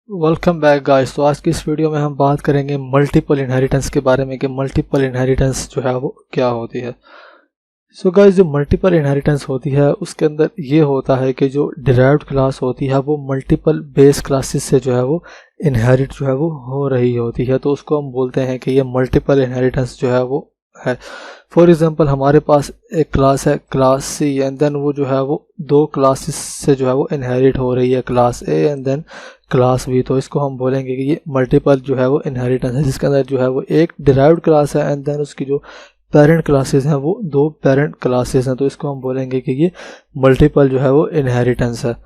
Welcome back guys. तो आज की इस वीडियो में हम बात करेंगे मल्टीपल इनहेरिटेंस के बारे में कि मल्टीपल इनहेरिटेंस जो है वो क्या होती है। सो गाइस, जो मल्टीपल इनहेरिटेंस होती है उसके अंदर ये होता है कि जो डिराइव्ड क्लास होती है वो मल्टीपल बेस क्लासेस से जो है वो इनहेरिट जो है वो हो रही होती है, तो उसको हम बोलते हैं कि ये मल्टीपल इनहेरिटेंस जो है वो है। फॉर एग्जांपल, हमारे पास एक क्लास है क्लास सी एंड देन वो जो है वो दो क्लासेस से जो है वो इनहेरिट हो रही है, class A and then class B. तो इसको हम बोलेंगे कि ये मल्टीपल जो है वो इनहेरिटेंस है, जिसके अंदर जो है वो एक डिराइव्ड क्लास है एंड देन उसकी जो पेरेंट क्लासेस हैं वो दो पेरेंट क्लासेस हैं, तो इसको हम बोलेंगे कि ये मल्टीपल जो है वो इनहेरिटेंस है।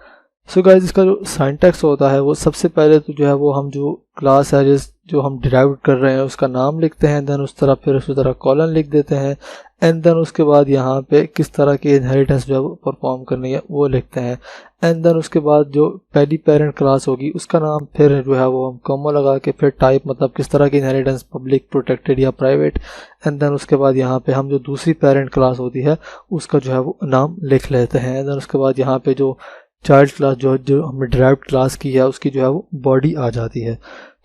सो गाइस, इसका जो सिंटैक्स होता है वो सबसे पहले तो जो है वो हम जो क्लास है जो हम डिराइव कर रहे हैं उसका नाम लिखते हैं, देन उस तरह फिर उसी तरह कॉलन लिख देते हैं एंड देन उसके बाद यहाँ पे किस तरह की इनहेरिटेंस जो है वो परफॉर्म करनी है वो लिखते हैं एंड देन उसके बाद जो पहली पेरेंट क्लास होगी उसका नाम फिर जो है वो हम कॉमा लगा के फिर टाइप मतलब किस तरह की इनहेरिटेंस, पब्लिक, प्रोटेक्टेड या प्राइवेट, एंड देन उसके बाद यहाँ पे हम जो दूसरी पेरेंट क्लास होती है उसका जो है वो नाम लिख लेते हैं। देन उसके बाद यहाँ पे जो चाइल्ड क्लास जो हमने डिराइव्ड क्लास की है उसकी जो है वो बॉडी आ जाती है।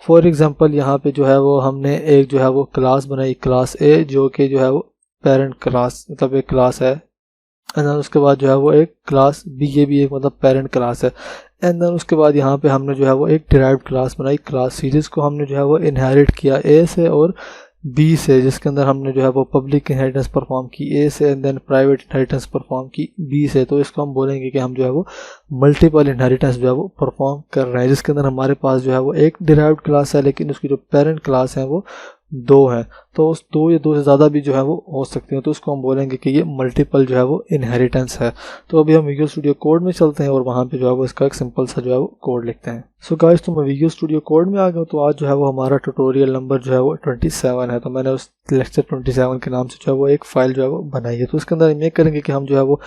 फॉर एग्जांपल, यहाँ पे जो है वो हमने एक जो है वो क्लास बनाई क्लास ए, जो कि जो है वो पेरेंट क्लास मतलब एक क्लास है एंड देन उसके बाद जो है वो एक क्लास बी, ये भी एक मतलब पेरेंट क्लास है एंड देन उसके बाद यहाँ पे हमने जो है वो एक डिराइव्ड क्लास बनाई क्लास सी, जिसको हमने जो है वो इनहेरिट किया ए से और बी से, जिसके अंदर हमने जो है वो पब्लिक इनहेरिटेंस परफॉर्म की ए से and then private inheritance perform की बी से। तो इसको हम बोलेंगे कि हम जो है वो मल्टीपल इनहेरिटेंस जो है वो परफॉर्म कर रहे हैं, जिसके अंदर हमारे पास जो है वो एक डिराइव्ड क्लास है लेकिन उसकी जो पेरेंट क्लास है वो दो है, तो उस दो या दो से ज़्यादा भी जो है वो हो सकती हैं, तो उसको हम बोलेंगे कि ये मल्टीपल जो है वो इनहेरिटेंस है। तो अभी हम विजुअल स्टूडियो कोड में चलते हैं और वहाँ पे जो है वो इसका एक सिंपल सा जो है वो कोड लिखते हैं। सो गाइस, तो मैं विजुअल स्टूडियो कोड में आ गया, तो आज जो है वो हमारा ट्यूटोरियल नंबर जो है वो 27 है, तो मैंने उस लेक्चर 27 के नाम से जो है वो एक फाइल जो है वो बनाई है। तो उसके अंदर हम ये करेंगे कि हम जो है वो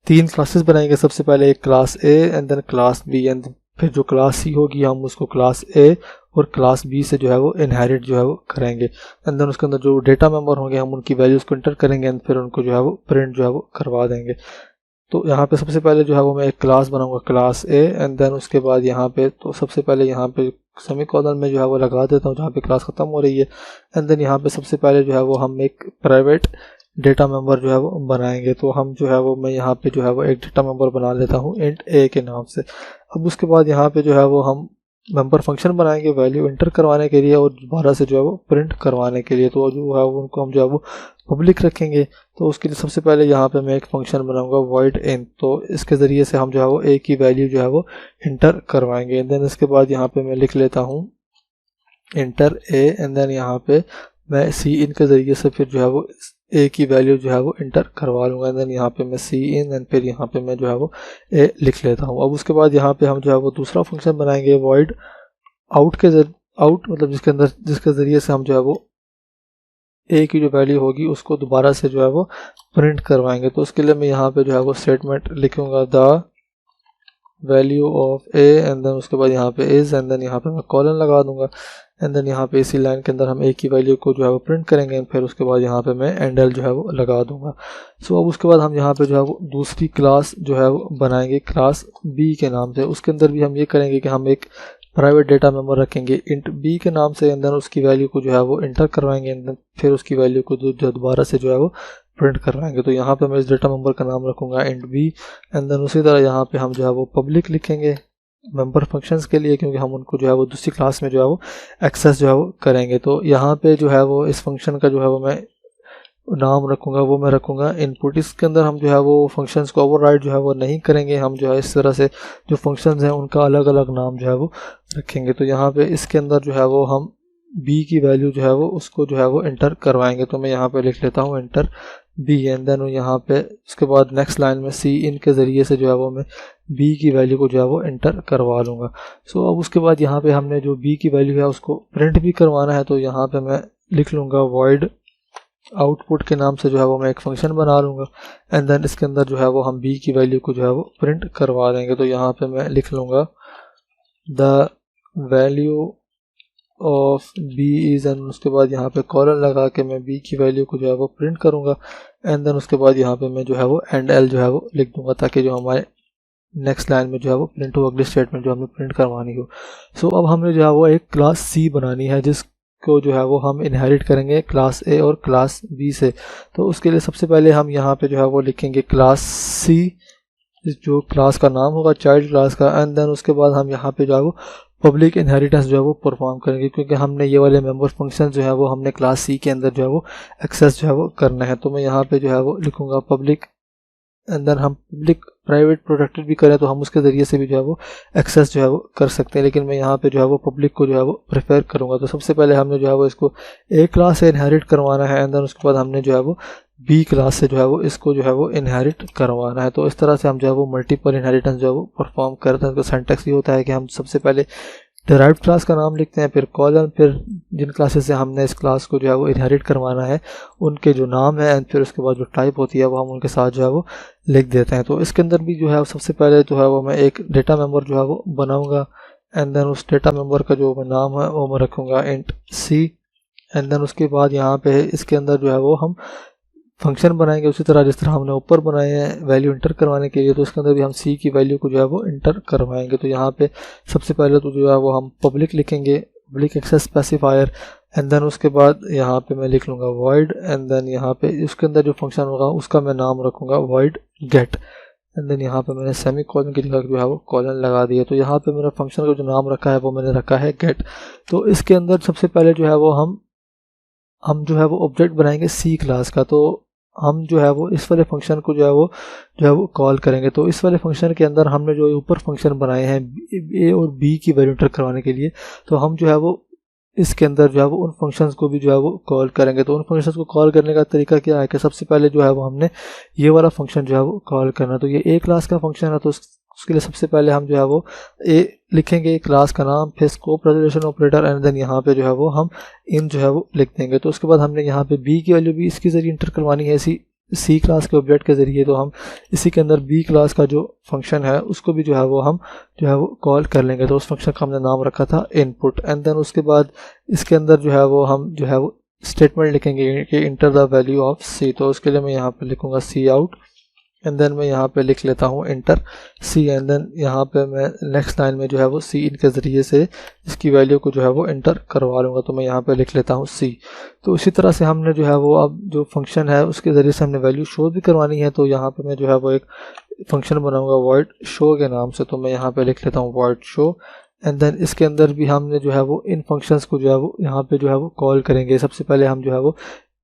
तीन क्लासेस बनाएंगे। सबसे पहले एक class A and then class B and फिर जो क्लास सी होगी हम उसको क्लास ए और क्लास बी से जो है वो इनहेरिट जो है वो करेंगे एंड देन उसके अंदर जो डेटा मेंबर होंगे हम उनकी वैल्यूज़ को इंटर करेंगे एंड फिर उनको जो है वो प्रिंट जो है वो करवा देंगे। तो यहाँ पे सबसे पहले जो है वो मैं एक क्लास बनाऊंगा क्लास ए एंड देन उसके बाद यहाँ पे तो सबसे पहले यहाँ पे सेमीकोलन में जो है वो लगा देता हूँ जहाँ पे क्लास ख़त्म हो रही है एंड देन यहाँ पे सबसे पहले जो है वो हम एक प्राइवेट डेटा मेंबर जो है वो बनाएंगे। तो हम जो है वो मैं यहाँ पे जो है वो एक डेटा मेंबर बना लेता हूँ इंट ए के नाम से। अब उसके बाद यहाँ पे जो है वो हम मेंबर फंक्शन बनाएंगे वैल्यू इंटर करवाने के लिए और दोबारा से जो है वो प्रिंट करवाने के लिए, तो जो है वो उनको हम जो है वो पब्लिक रखेंगे। तो उसके लिए सबसे पहले यहाँ पे मैं एक फंक्शन बनाऊंगा void इन, तो इसके ज़रिए से हम जो है वो ए की वैल्यू जो है वो इंटर करवाएंगे। देन इसके बाद यहाँ पे मैं लिख लेता हूँ इंटर ए एंड देन यहाँ पे मैं सी इन के ज़रिए से फिर जो है वो ए की वैल्यू जो है वो इंटर करवा लूँगा। देन यहाँ पे मैं सी इन एंड फिर यहाँ पे मैं जो है वो ए लिख लेता हूँ। अब उसके बाद यहाँ पे हम जो है वो दूसरा फंक्शन बनाएंगे void आउट आउट मतलब जिसके ज़रिए से हम जो है वो ए की जो वैल्यू होगी उसको दोबारा से जो है वो प्रिंट करवाएंगे। तो उसके लिए मैं यहाँ पे जो है वो स्टेटमेंट लिखूँगा the value of A and then उसके बाद यहाँ पे इज एंड देन यहाँ पे मैं कॉलन लगा दूंगा एंड देन यहाँ पे इसी लाइन के अंदर हम ए की वैल्यू को जो है वो प्रिंट करेंगे फिर उसके बाद यहाँ पे मैं एंड एल जो है वो लगा दूंगा। सो अब उसके बाद हम यहाँ पे जो है वो दूसरी क्लास जो है वो बनाएंगे क्लास बी के नाम से। उसके अंदर भी हम ये करेंगे कि हम एक प्राइवेट डेटा मेंबर रखेंगे इंट बी के नाम से एंड देन उसकी वैल्यू को जो है वो इंटर करवाएंगे एंड देन फिर उसकी वैल्यू को जो दोबारा से जो है वो प्रिंट करवाएंगे। तो यहाँ पे मैं इस डेटा मेंबर का नाम रखूँगा इंट बी एंड देन उसी तरह यहाँ पे हम जो है वो पब्लिक लिखेंगे मेंबर फंक्शंस के लिए, क्योंकि हम उनको जो है वो दूसरी क्लास में जो है वो एक्सेस जो है वो करेंगे। तो यहाँ पे जो है वो इस फंक्शन का जो है वो मैं नाम रखूँगा वो मैं रखूँगा इनपुट। इसके अंदर हम जो है वो फंक्शंस को ओवरराइड जो है वो नहीं करेंगे, हम जो है इस तरह से जो फंक्शंस हैं उनका अलग अलग नाम जो है वो रखेंगे। तो यहाँ पे इसके अंदर जो है वो हम बी की वैल्यू जो है वो उसको जो है वो इंटर करवाएंगे। तो मैं यहाँ पे लिख लेता हूँ इंटर बी एंड देन यहाँ पे उसके बाद नेक्स्ट लाइन में सी इन के ज़रिए से जो है वो मैं बी की वैल्यू को जो है वो इंटर करवा लूँगा। सो अब उसके बाद यहाँ पे हमने जो बी की वैल्यू है उसको प्रिंट भी करवाना है, तो यहाँ पे मैं लिख लूँगा void आउटपुट के नाम से जो है वो मैं एक फंक्शन बना लूँगा एंड देन इसके अंदर जो है वो हम बी की वैल्यू को जो है वो प्रिंट करवा देंगे। तो यहाँ पे मैं लिख लूँगा the value of B is and उसके बाद यहाँ पे कॉलन लगा के मैं बी की वैल्यू को जो है वो प्रिंट करूँगा एंड देन उसके बाद यहाँ पे मैं जो है वो एंड एल जो है वो लिख दूँगा ताकि जो हमारे नेक्स्ट लाइन में जो है वो प्रिंट हो अगली स्टेटमेंट जो हमें प्रिंट करवानी हो। सो अब हमने जो है वो एक क्लास सी बनानी है जिसको जो है वो हम इनहेरिट करेंगे क्लास ए और क्लास बी से। तो उसके लिए सबसे पहले हम यहाँ पे जो है वो लिखेंगे क्लास सी, जो क्लास का नाम होगा चाइल्ड क्लास का, एंड देन उसके बाद हम यहाँ पे जो है वो पब्लिक इनहेरिटेंस जो है वो परफॉर्म करेंगे, क्योंकि हमने ये वाले मेंबर फंक्शन जो है वो हमने क्लास सी के अंदर जो है वो एक्सेस जो है वो करना है। तो मैं यहाँ पे जो है वो लिखूंगा पब्लिक, एंड देन हम पब्लिक प्राइवेट प्रोटेक्टेड भी करें तो हम उसके ज़रिए से भी जो है वो एक्सेस जो है वो कर सकते हैं, लेकिन मैं यहाँ पे जो है वो पब्लिक को जो है वो प्रेफर करूँगा। तो सबसे पहले हमने जो है वो इसको ए क्लास से इनहेरिट करवाना है, एंड देन उसके बाद हमने जो है वो बी क्लास से जो है वो इसको जो है वो इनहेरिट करवाना है। तो इस तरह से हम जो है वो मल्टीपल इनहेरिटेंस जो है वो परफॉर्म करते हैं। तो सिंटैक्स ये होता है कि हम सबसे पहले डिराइव्ड क्लास का नाम लिखते हैं, फिर कॉलन, फिर जिन क्लासेस से हमने इस क्लास को जो है वो इनहेरिट करवाना है उनके जो नाम है, एंड फिर उसके बाद जो टाइप होती है वो हम उनके साथ जो है वो लिख देते हैं। तो इसके अंदर भी जो है सबसे पहले जो है वो मैं एक डेटा मेंबर जो है वो बनाऊंगा, एंड देन उस डेटा मेंबर का जो नाम है वो मैं रखूँगा इंट सी, एंड देन उसके बाद यहाँ पे इसके अंदर जो है वो हम फंक्शन बनाएंगे उसी तरह जिस तरह हमने ऊपर बनाए हैं वैल्यू इंटर करवाने के लिए। तो इसके अंदर भी हम सी की वैल्यू को जो है वो इंटर करवाएंगे। तो यहाँ पे सबसे पहले तो जो है वो हम पब्लिक लिखेंगे, public access specifier, and then उसके बाद यहाँ पे मैं लिख लूँगा वॉइड, एंड देन यहाँ पे उसके अंदर जो फंक्शन होगा उसका मैं नाम रखूँगा वॉइड गेट, एंड देन यहाँ पे मैंने सेमी कॉलन की जगह जो है वो कॉलन लगा दिया। तो यहाँ पे मेरा फंक्शन का जो नाम रखा है वो मैंने रखा है गेट। तो इसके अंदर सबसे पहले जो है वो हम जो है वो ऑब्जेक्ट बनाएंगे सी क्लास का। तो हम जो है वो इस वाले फंक्शन को जो है वो कॉल करेंगे। तो इस वाले फंक्शन के अंदर हमने जो ऊपर फंक्शन बनाए हैं ए और बी की वैल्यू इंटर करवाने के लिए, तो हम जो है वो इसके अंदर जो है वो उन फंक्शंस को भी जो है वो कॉल करेंगे। तो उन फंक्शंस को कॉल करने का तरीका क्या है कि सबसे पहले जो है वो हमने ये वाला फंक्शन जो है वो कॉल करना। तो ये ए क्लास का फंक्शन है, तो उसके लिए सबसे पहले हम जो है वो ए लिखेंगे क्लास का नाम, फिर scope resolution operator, and then यहाँ पे जो है वो हम इन जो है वो लिख देंगे। तो उसके बाद हमने यहाँ पे बी की वैल्यू भी इसके ज़रिए इंटर करवानी है इसी सी क्लास के ऑब्जेक्ट के ज़रिए। तो हम इसी के अंदर बी क्लास का जो फंक्शन है उसको भी जो है वो हम जो है वो कॉल कर लेंगे। तो उस फंक्शन का हमने नाम रखा था इनपुट, एंड देन उसके बाद इसके अंदर जो है वो हम जो है वो स्टेटमेंट लिखेंगे कि इंटर द वैल्यू ऑफ सी। तो उसके लिए मैं यहाँ पे लिखूँगा सी आउट, एंड देन मैं यहाँ पे लिख लेता हूँ इंटर सी, एंड देन यहाँ पे मैं नेक्स्ट लाइन में जो है वो सी इन के ज़रिए से इसकी वैल्यू को जो है वो इंटर करवा लूँगा। तो मैं यहाँ पे लिख लेता हूँ सी। तो इसी तरह से हमने जो है वो अब जो फंक्शन है उसके ज़रिए से हमने वैल्यू शो भी करवानी है। तो यहाँ पे मैं जो है वो एक फंक्शन बनाऊँगा वॉइड शो के नाम से। तो मैं यहाँ पे लिख लेता हूँ वॉइड शो, एंड देन इसके अंदर भी हमने जो है वो इन फंक्शंस को जो है वो यहाँ पे जो है वो कॉल करेंगे। सबसे पहले हम जो है वो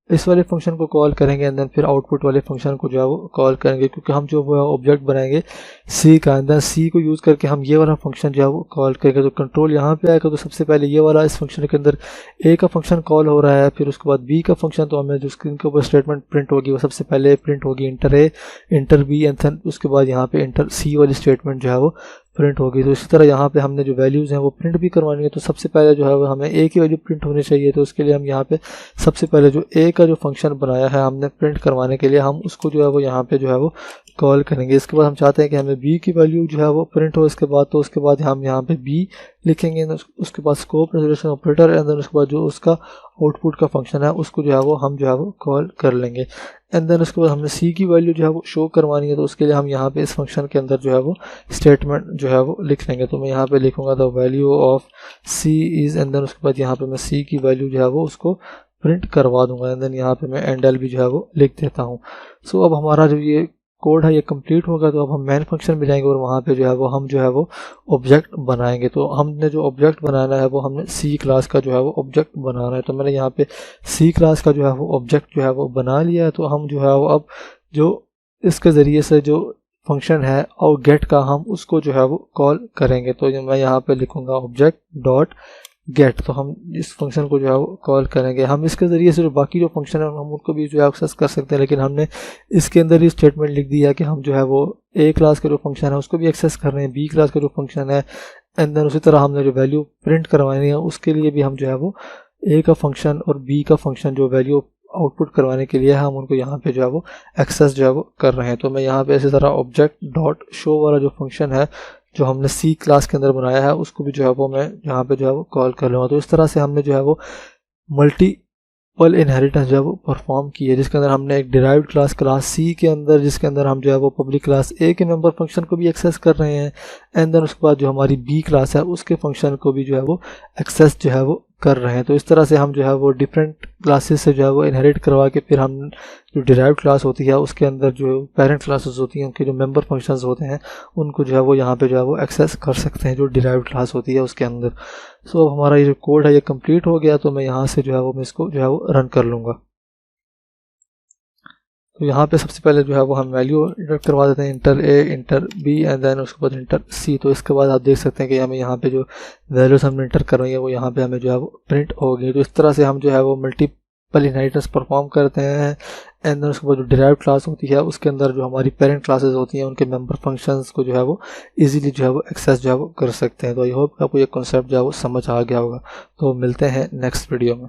इस वाले फंक्शन को कॉल करेंगे, एंड देन फिर आउटपुट वाले फंक्शन को जो है वो कॉल करेंगे, क्योंकि हम जो वो ऑब्जेक्ट बनाएंगे सी का, एंड देन सी को यूज़ करके हम ये वाला फंक्शन जो है वो कॉल करेंगे। तो कंट्रोल यहाँ पे आएगा। तो सबसे पहले ये वाला इस फंक्शन के अंदर ए का फंक्शन कॉल हो रहा है, फिर उसके बाद बी का फंक्शन, तो हमें जो स्क्रीन के ऊपर स्टेटमेंट प्रिंट होगी वो सबसे पहले प्रिंट होगी enter A, enter B, and then उसके बाद यहाँ पे इंटर सी वाली स्टेटमेंट जो है वो प्रिंट होगी। तो इसी तरह यहाँ पे हमने जो वैल्यूज़ हैं वो प्रिंट भी करवानी है। तो सबसे पहले जो है वो हमें ए की वैल्यू प्रिंट होनी चाहिए। तो उसके लिए हम यहाँ पे सबसे पहले जो ए का जो फंक्शन बनाया है हमने प्रिंट करवाने के लिए, हम उसको जो है वो यहाँ पे जो है वो कॉल करेंगे। इसके बाद हम चाहते हैं कि हमें बी की वैल्यू जो है वो प्रिंट हो इसके बाद। तो उसके बाद हम यहाँ पे बी लिखेंगे, उसके बाद scope resolution operator, and then उसके बाद जो उसका आउटपुट का फंक्शन है उसको जो है वो हम जो है वो कॉल कर लेंगे। एंड देन उसके बाद हमने सी की वैल्यू जो है वो शो करवानी है। तो उसके लिए हम यहाँ पे इस फंक्शन के अंदर जो है वो स्टेटमेंट जो है वो लिख लेंगे। तो मैं यहाँ पे लिखूंगा the value of C is, and then उसके बाद यहाँ पे मैं सी की वैल्यू जो है वो उसको प्रिंट करवा दूंगा, एंड देन यहाँ पे मैं एंड एल भी जो है वो लिख देता हूँ। सो अब हमारा जो ये कोड है ये कंप्लीट होगा। तो अब हम मेन फंक्शन में जाएंगे और वहाँ पे जो है वो हम जो है वो ऑब्जेक्ट बनाएंगे। तो हमने जो ऑब्जेक्ट बनाना है वो हमने सी क्लास का जो है वो ऑब्जेक्ट बनाना है। तो मैंने यहाँ पे सी क्लास का जो है वो ऑब्जेक्ट जो है वो बना लिया है। तो हम जो है वो अब जो इसके ज़रिए से जो फंक्शन है और गेट का हम उसको जो है वो कॉल करेंगे। तो मैं यहाँ पे लिखूँगा ऑब्जेक्ट डॉट गेट। तो हम इस फंक्शन को जो है वो कॉल करेंगे। हम इसके ज़रिए से जो बाकी जो फंक्शन है हम उनको भी जो है एक्सेस कर सकते हैं, लेकिन हमने इसके अंदर ही स्टेटमेंट लिख दिया कि हम जो है वो ए क्लास का जो फंक्शन है उसको भी एक्सेस कर रहे हैं, बी क्लास का जो फंक्शन है, एंड देन उसी तरह हमने जो वैल्यू प्रिंट करवानी है उसके लिए भी हम जो है वो ए का फंक्शन और बी का फंक्शन जो वैल्यू आउटपुट करवाने के लिए हम उनको यहाँ पे जो है वो एक्सेस जो है वो कर रहे हैं। तो मैं यहाँ पे इसी तरह ऑब्जेक्ट डॉट शो वाला जो फंक्शन है जो हमने सी क्लास के अंदर बनाया है उसको भी जो है वो मैं यहाँ पे जो है वो कॉल कर लूँगा। तो इस तरह से हमने जो है वो मल्टीपल इनहेरिटेंस जो है वो परफॉर्म की है, जिसके अंदर हमने एक डिराइव्ड क्लास सी के अंदर, जिसके अंदर हम जो है वो पब्लिक क्लास ए के मेंबर फंक्शन को भी एक्सेस कर रहे हैं, एंड देन उसके बाद जो हमारी बी क्लास है उसके फंक्शन को भी जो है वो एक्सेस जो है वो कर रहे हैं। तो इस तरह से हम जो है वो डिफरेंट क्लासेस से जो है वो इनहेरिट करवा के फिर हम जो डिराइव्ड क्लास होती है उसके अंदर जो पेरेंट क्लासेस होती हैं उनके जो मेंबर फंक्शंस होते हैं उनको जो है वो यहाँ पे जो है वो एक्सेस कर सकते हैं जो डिराइव्ड क्लास होती है उसके अंदर। सो अब हमारा ये जो कोड है ये कंप्लीट हो गया, तो मैं यहाँ से जो है वो मैं इसको जो है वो रन कर लूँगा। तो यहाँ पे सबसे पहले जो है वो हम वैल्यू इंटर करवा देते हैं, enter A, enter B and then उसके बाद इंटर सी। तो इसके बाद आप देख सकते हैं कि हमें यहाँ पे जो वैल्यूज हमने इंटर कर रही है वो यहाँ पे हमें जो है वो प्रिंट हो गई। तो इस तरह से हम जो है वो मल्टीपल इनहेरिटेंस परफॉर्म करते हैं। एंड देन उसके बाद जो डिराइव्ड क्लास होती है उसके अंदर जो हमारी पेरेंट क्लासेस होती हैं उनके मेंबर फंक्शंस को जो है वो इजीली जो है वो एक्सेस जो है वो कर सकते हैं। तो आई होप आपको ये कॉन्सेप्ट जो है वो समझ आ गया होगा। तो मिलते हैं नेक्स्ट वीडियो में।